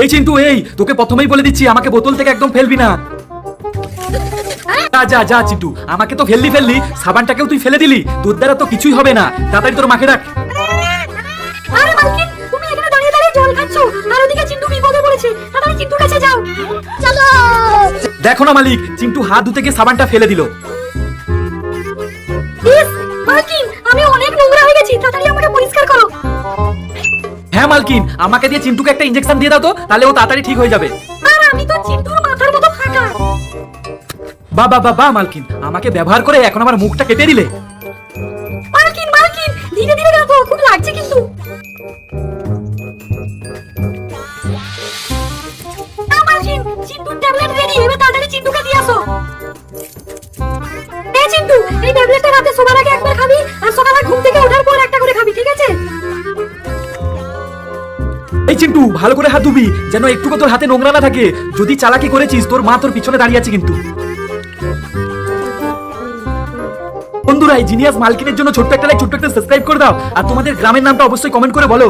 এই চিন্টু, এই তোকে প্রথমেই বলে দিচ্ছি আমাকে বোতল থেকে একদম ফেলবি না। যা যা যা চিন্টু, আমাকে তো ফেললি, সাবানটাকেও তুই ফেলে দিলি, তোর দ্বারা তো কিছুই হবে না। তাড়াতাড়ি তোর মাকে ডাক। আরে মালকিন, তুমি এখানে দাঁড়িয়ে দাঁড়িয়ে জল খাচ্ছো, আর ওদিকে চিন্টু বিপদে পড়েছে। তাড়াতাড়ি চিন্টুর কাছে যাও। চলো। দেখো না মালিক, চিন্টু হাত ধুতে গিয়ে সাবানটা ফেলে দিল। ইস, মালকিন, আমি অনেক নোংরা হয়ে গেছি, তাড়াতাড়ি আমাকে পরিষ্কার করো। হ্যাঁ মালকিন, আমাকে দিয়ে চিন্টুকে একটা ইনজেকশন দিয়ে দাও তো, তাহলে ও তাড়াতাড়ি ঠিক হয়ে যাবে। আর আমি তো চিন্টুর মাথার মতো ফাঁকা। বা মালকিন, আমাকে ব্যবহার করে এখন আমার মুখটা কেটে দিলে। মালকিন, মালকিন, ধীরে ধীরে দেখো, খুব লাগছে কিন্তু। না মালকিন, চিন্টুর ট্যাবলেট রেডি, এবার তাড়াতাড়ি চিন্টুকে দিয়ে আসো। এই চিন্টু, এই ট্যাবলেটটা রাতে শোবার আগে একবার খাবি, আর সকালে ঘুম থেকে ওঠার পর একটা করে খাবি, ঠিক আছে? এই চিন্টু, ভালো করে হাত ধুবি, যেন একটুকু তোর হাতে নোংরা না থাকে। যদি চালাকি করেছিস, তোর মা তোর পিছনে দাঁড়িয়ে আছে কিন্তু। বন্ধুরা, এই জিনিয়াস মালকিনের জন্য ছোট্ট একটা লাইক, ছোট্ট একটা সাবস্ক্রাইব করে দাও, আর তোমাদের গ্রামের নামটা অবশ্যই কমেন্ট করে বলো।